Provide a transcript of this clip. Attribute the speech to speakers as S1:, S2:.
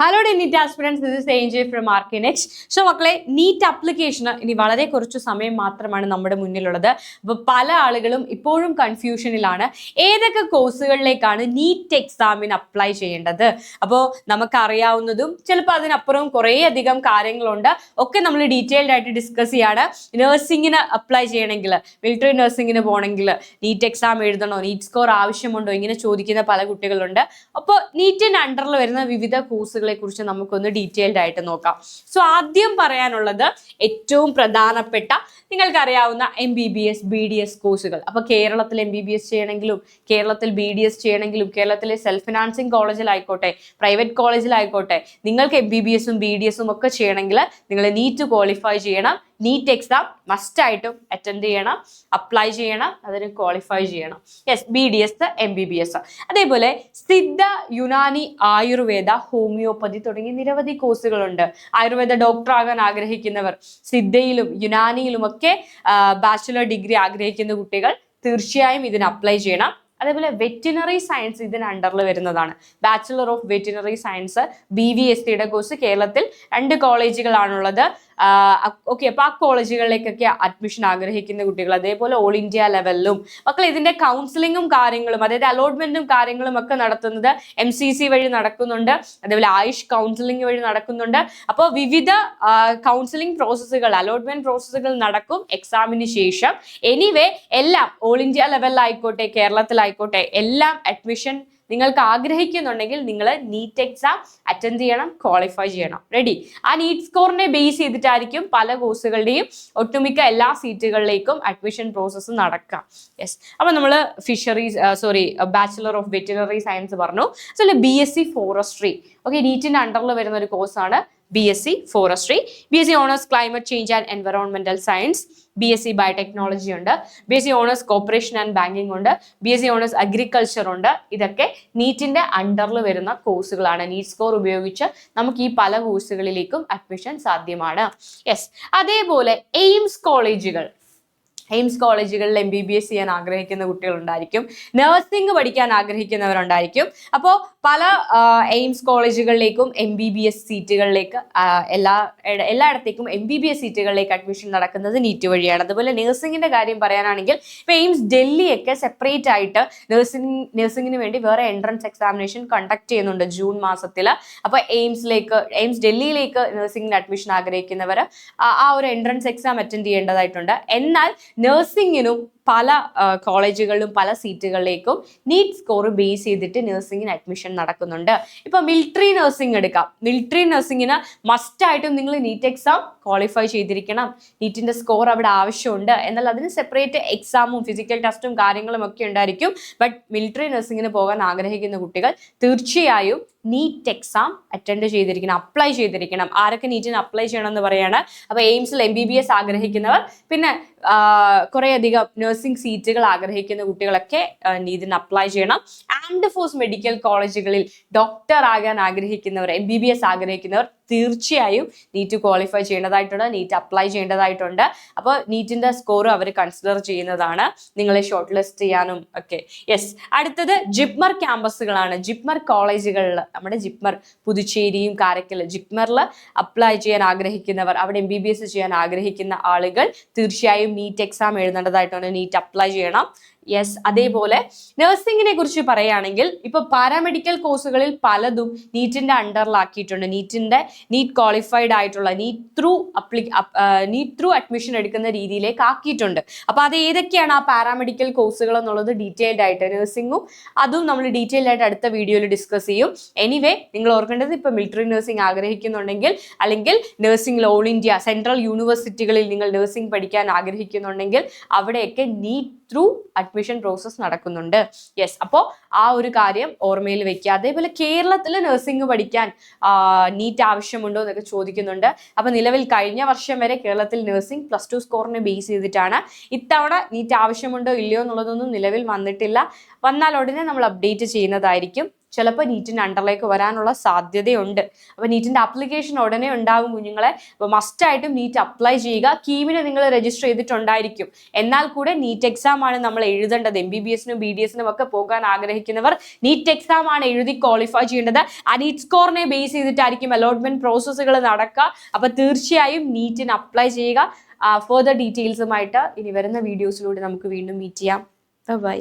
S1: Hello NEET aspirants, this is ANJ from ArcNext. So മക്കളെ, NEET അപ്ലിക്കേഷന് ഇനി വളരെ കുറച്ച് സമയം മാത്രമാണ് നമ്മുടെ മുന്നിലുള്ളത്. അപ്പോൾ പല ആളുകളും ഇപ്പോഴും കൺഫ്യൂഷനിലാണ് ഏതൊക്കെ കോഴ്സുകളിലേക്കാണ് നീറ്റ് എക്സാമിന് അപ്ലൈ ചെയ്യേണ്ടത്. അപ്പോൾ നമുക്കറിയാവുന്നതും ചിലപ്പോൾ അതിനപ്പുറവും കുറേ അധികം കാര്യങ്ങളുണ്ട്, ഒക്കെ നമ്മൾ ഡീറ്റെയിൽഡ് ആയിട്ട് ഡിസ്കസ് ചെയ്യാണ്. നഴ്സിംഗിന് അപ്ലൈ ചെയ്യണമെങ്കിൽ, മിലിറ്ററി നഴ്സിംഗിന് പോകണമെങ്കിൽ നീറ്റ് എക്സാം എഴുതണോ, നീറ്റ് സ്കോർ ആവശ്യമുണ്ടോ, ഇങ്ങനെ ചോദിക്കുന്ന പല കുട്ടികളുണ്ട്. അപ്പോൾ നീറ്റിന് അണ്ടറിൽ വരുന്ന വിവിധ കോഴ്സുകളെ കുറിച്ച് നമുക്കൊന്ന് ഡീറ്റെയിൽഡ് ആയിട്ട് നോക്കാം. സോ ആദ്യം പറയാനുള്ളത് ഏറ്റവും പ്രധാനപ്പെട്ട നിങ്ങൾക്കറിയാവുന്ന MBBS BDS കോഴ്സുകൾ. അപ്പോൾ കേരളത്തിൽ MBBS ചെയ്യണമെങ്കിലും, കേരളത്തിൽ BDS ചെയ്യണമെങ്കിലും, കേരളത്തിലെ സെൽഫ് ഫിനാൻസിങ് കോളേജിലായിക്കോട്ടെ, പ്രൈവറ്റ് കോളേജിലായിക്കോട്ടെ, നിങ്ങൾക്ക് MBBSഉം BDSഉം ഒക്കെ ചെയ്യണമെങ്കിൽ നിങ്ങൾ നീറ്റ് ക്വാളിഫൈ ചെയ്യണം. നീറ്റ് എക്സാം മസ്റ്റ് ആയിട്ടും അറ്റൻഡ് ചെയ്യണം, അപ്ലൈ ചെയ്യണം, അതിന് ക്വാളിഫൈ ചെയ്യണം. Yes, BDS, MBBS. അതേപോലെ സിദ്ധ, യുനാനി, ആയുർവേദ, ഹോമിയോപ്പതി തുടങ്ങി നിരവധി കോഴ്സുകളുണ്ട്. ആയുർവേദ ഡോക്ടർ ആകാൻ ആഗ്രഹിക്കുന്നവർ, സിദ്ധയിലും യുനാനിയിലും ഒക്കെ ബാച്ചുലർ ഡിഗ്രി ആഗ്രഹിക്കുന്ന കുട്ടികൾ തീർച്ചയായും ഇതിന് അപ്ലൈ ചെയ്യണം. അതേപോലെ വെറ്റിനറി സയൻസ് ഇതിന് അണ്ടറിൽ വരുന്നതാണ്. ബാച്ചുലർ ഓഫ് വെറ്റിനറി സയൻസ് BVSCയുടെ കോഴ്സ് കേരളത്തിൽ 2 കോളേജുകളാണുള്ളത്. ഓക്കെ, അപ്പോൾ ആ കോളേജുകളിലേക്കൊക്കെ അഡ്മിഷൻ ആഗ്രഹിക്കുന്ന കുട്ടികൾ, അതേപോലെ ഓൾ ഇന്ത്യ ലെവലിലും മക്കൾ ഇതിന്റെ കൗൺസിലിങ്ങും കാര്യങ്ങളും, അതായത് അലോട്ട്മെന്റും കാര്യങ്ങളും ഒക്കെ നടത്തുന്നത് MCC വഴി നടക്കുന്നുണ്ട്. അതേപോലെ ആയുഷ് കൗൺസിലിംഗ് വഴി നടക്കുന്നുണ്ട്. അപ്പോൾ വിവിധ കൗൺസിലിംഗ് പ്രോസസ്സുകൾ, അലോട്ട്മെന്റ് പ്രോസസ്സുകൾ നടക്കും എക്സാമിന് ശേഷം. എനിവേ എല്ലാം ഓൾ ഇന്ത്യ ലെവലിലായിക്കോട്ടെ, കേരളത്തിലായിക്കോട്ടെ, എല്ലാം അഡ്മിഷൻ നിങ്ങൾക്ക് ആഗ്രഹിക്കുന്നുണ്ടെങ്കിൽ നിങ്ങൾ നീറ്റ് എക്സാം അറ്റൻഡ് ചെയ്യണം, ക്വാളിഫൈ ചെയ്യണം. റെഡി? ആ നീറ്റ് സ്കോറിനെ ബേസ് ചെയ്തിട്ടായിരിക്കും പല കോഴ്സുകളുടെയും ഒട്ടുമിക്ക എല്ലാ സീറ്റുകളിലേക്കും അഡ്മിഷൻ പ്രോസസ്സ് നടക്കാം. യെസ്, അപ്പോൾ നമ്മൾ ബാച്ചുലർ ഓഫ് വെറ്റിനറി സയൻസ് പറഞ്ഞു. സോ BSc ഫോറസ്ട്രി, ഓക്കെ, നീറ്റിന്റെ അണ്ടറിൽ വരുന്ന ഒരു കോഴ്സാണ് BSc forestry. BSc honours climate change and എൻവയോൺമെന്റൽ സയൻസ്, BSc ബയോടെക്നോളജി ഉണ്ട്, BSc honours corporation and banking ഉണ്ട്, BSc ഓണേഴ്സ് അഗ്രികൾച്ചർ ഉണ്ട്. ഇതൊക്കെ നീറ്റിന്റെ അണ്ടറിൽ വരുന്ന കോഴ്സുകളാണ്. നീറ്റ് സ്കോർ ഉപയോഗിച്ച് നമുക്ക് ഈ പല കോഴ്സുകളിലേക്കും അഡ്മിഷൻ സാധ്യമാണ്. യെസ്, അതേപോലെ എയിംസ് കോളേജുകളിൽ MBBS ചെയ്യാൻ ആഗ്രഹിക്കുന്ന കുട്ടികളുണ്ടായിരിക്കും, നഴ്സിംഗ് പഠിക്കാൻ ആഗ്രഹിക്കുന്നവരുണ്ടായിരിക്കും. അപ്പോൾ പല എയിംസ് കോളേജുകളിലേക്കും MBBS സീറ്റുകളിലേക്ക് എല്ലായിടത്തേക്കും MBBS സീറ്റുകളിലേക്ക് അഡ്മിഷൻ നടക്കുന്നത് നീറ്റ് വഴിയാണ്. അതുപോലെ നഴ്സിംഗിന്റെ കാര്യം പറയാനാണെങ്കിൽ ഇപ്പോൾ എയിംസ് ഡൽഹിയൊക്കെ സെപ്പറേറ്റ് ആയിട്ട് നഴ്സിംഗിന് വേണ്ടി വേറെ എൻട്രൻസ് എക്സാമിനേഷൻ കണ്ടക്ട് ചെയ്യുന്നുണ്ട് ജൂൺ മാസത്തിൽ. അപ്പോൾ എയിംസ് ഡൽഹിയിലേക്ക് നഴ്സിംഗിന് അഡ്മിഷൻ ആഗ്രഹിക്കുന്നവർ ആ ഒരു എൻട്രൻസ് എക്സാം അറ്റൻഡ് ചെയ്യേണ്ടതായിട്ടുണ്ട്. എന്നാൽ നഴ്സിംഗിനും പല കോളേജുകളിലും പല സീറ്റുകളിലേക്കും നീറ്റ് സ്കോർ ബേസ് ചെയ്തിട്ട് നഴ്സിംഗിന് അഡ്മിഷൻ നടക്കുന്നുണ്ട്. ഇപ്പൊ മിലിറ്ററി നഴ്സിംഗ് എടുക്കാം. മിലിറ്ററി നഴ്സിംഗിന് മസ്റ്റ് ആയിട്ടും നിങ്ങൾ നീറ്റ് എക്സാം ക്വാളിഫൈ ചെയ്തിരിക്കണം. നീറ്റിന്റെ സ്കോർ അവിടെ ആവശ്യമുണ്ട്. എന്നാൽ അതിന് സെപ്പറേറ്റ് എക്സാമും ഫിസിക്കൽ ടെസ്റ്റും കാര്യങ്ങളും ഒക്കെ ഉണ്ടായിരിക്കും. ബട്ട് മിലിറ്ററി നഴ്സിംഗിന് പോകാൻ ആഗ്രഹിക്കുന്ന കുട്ടികൾ തീർച്ചയായും നീറ്റ് എക്സാം അറ്റൻഡ് ചെയ്തിരിക്കണം, അപ്ലൈ ചെയ്തിരിക്കണം. ആരൊക്കെ നീറ്റിന് അപ്ലൈ ചെയ്യണം എന്ന് പറയാണ്. അപ്പോൾ എയിംസിൽ MBBS ആഗ്രഹിക്കുന്നവർ, പിന്നെ കുറേ അധികം നഴ്സിംഗ് സീറ്റുകൾ ആഗ്രഹിക്കുന്ന കുട്ടികളൊക്കെ ഇതിന് അപ്ലൈ ചെയ്യണം. ആംഡ് ഫോഴ്സ് മെഡിക്കൽ കോളേജുകളിൽ ഡോക്ടർ ആകാൻ ആഗ്രഹിക്കുന്നവർ, MBBS ആഗ്രഹിക്കുന്നവർ തീർച്ചയായും നീറ്റ് ക്വാളിഫൈ ചെയ്യേണ്ടതായിട്ടുണ്ട്, നീറ്റ് അപ്ലൈ ചെയ്യേണ്ടതായിട്ടുണ്ട്. അപ്പോൾ നീറ്റിന്റെ സ്കോർ അവർ കൺസിഡർ ചെയ്യുന്നതാണ് നിങ്ങളെ ഷോർട്ട് ലിസ്റ്റ് ചെയ്യാനും ഒക്കെ. യെസ്, അടുത്തത് ജിപ്മർ ക്യാമ്പസുകളാണ്. ജിപ്മർ കോളേജുകളിൽ, നമ്മുടെ ജിപ്മർ പുതുച്ചേരിയും കാരക്കൽ, ജിപ്മറിൽ അപ്ലൈ ചെയ്യാൻ ആഗ്രഹിക്കുന്നവർ, അവിടെ MBBS ചെയ്യാൻ ആഗ്രഹിക്കുന്ന ആളുകൾ തീർച്ചയായും നീറ്റ് എക്സാം എഴുതേണ്ടതായിട്ടുണ്ട്, നീറ്റ് അപ്ലൈ ചെയ്യണം. യെസ്, അതേപോലെ നഴ്സിംഗിനെ കുറിച്ച് പറയുകയാണെങ്കിൽ ഇപ്പൊ പാരാമെഡിക്കൽ കോഴ്സുകളിൽ പലതും നീറ്റിന്റെ അണ്ടറിലാക്കിയിട്ടുണ്ട്. നീറ്റ് ക്വാളിഫൈഡ് ആയിട്ടുള്ള നീറ്റ് ത്രൂ അഡ്മിഷൻ എടുക്കുന്ന രീതിയിലേക്ക് ആക്കിയിട്ടുണ്ട്. അപ്പൊ അത് ഏതൊക്കെയാണ് ആ പാരാമെഡിക്കൽ കോഴ്സുകൾ എന്നുള്ളത് ഡീറ്റെയിൽഡ് ആയിട്ട്, നഴ്സിംഗും അതും നമ്മൾ ഡീറ്റെയിൽഡ് ആയിട്ട് അടുത്ത വീഡിയോയിൽ ഡിസ്കസ് ചെയ്യും. എനിവേ നിങ്ങൾ ഓർക്കേണ്ടത്, ഇപ്പൊ മിലിറ്ററി നഴ്സിംഗ് ആഗ്രഹിക്കുന്നുണ്ടെങ്കിൽ, അല്ലെങ്കിൽ നഴ്സിംഗിൽ ഓൾ ഇന്ത്യ സെൻട്രൽ യൂണിവേഴ്സിറ്റികളിൽ നിങ്ങൾ നഴ്സിംഗ് പഠിക്കാൻ ആഗ്രഹിക്കുന്നുണ്ടെങ്കിൽ അവിടെയൊക്കെ നീറ്റ് ത്രൂ അഡ്മിഷൻ പ്രോസസ് നടക്കുന്നുണ്ട്. യെസ്, അപ്പോൾ ആ ഒരു കാര്യം ഓർമ്മയിൽ വെക്കുക. അതേപോലെ കേരളത്തിൽ നഴ്സിംഗ് പഠിക്കാൻ നീറ്റ് ആവശ്യമുണ്ടോ എന്നൊക്കെ ചോദിക്കുന്നുണ്ട്. അപ്പോൾ നിലവിൽ കഴിഞ്ഞ വർഷം വരെ കേരളത്തിൽ നഴ്സിംഗ് +2 സ്കോറിനെ ബേസ് ചെയ്തിട്ടാണ്. ഇത്തവണ നീറ്റ് ആവശ്യമുണ്ടോ ഇല്ലയോ എന്നുള്ളതൊന്നും നിലവിൽ വന്നിട്ടില്ല. വന്നാൽ ഉടനെ നമ്മൾ അപ്ഡേറ്റ് ചെയ്യുന്നതായിരിക്കും. ചിലപ്പോൾ നീറ്റിന്റെ അണ്ടറിലേക്ക് വരാനുള്ള സാധ്യതയുണ്ട്. അപ്പൊ നീറ്റിന്റെ ആപ്ലിക്കേഷൻ ഉടനെ ഉണ്ടാവും കുഞ്ഞുങ്ങളെ. അപ്പൊ മസ്റ്റ് ആയിട്ടും നീറ്റ് അപ്ലൈ ചെയ്യുക. കീമിന് നിങ്ങൾ രജിസ്റ്റർ ചെയ്തിട്ടുണ്ടായിരിക്കും. എന്നാൽ കൂടെ നീറ്റ് എക്സാം ആണ് നമ്മൾ എഴുതേണ്ടത്. MBBS-നും BDS-നും ഒക്കെ പോകാൻ ആഗ്രഹിക്കുന്നവർ നീറ്റ് എക്സാം ആണ് എഴുതി ക്വാളിഫൈ ചെയ്യേണ്ടത്. ആ നീറ്റ് സ്കോറിനെ ബേസ് ചെയ്തിട്ടായിരിക്കും അലോട്ട്മെന്റ് പ്രോസസ്സുകൾ നടക്കുക. അപ്പൊ തീർച്ചയായും നീറ്റിന് അപ്ലൈ ചെയ്യുക. ഫർദർ ഡീറ്റെയിൽസുമായിട്ട് ഇനി വരുന്ന വീഡിയോസിലൂടെ നമുക്ക് വീണ്ടും മീറ്റ് ചെയ്യാം. ബൈ.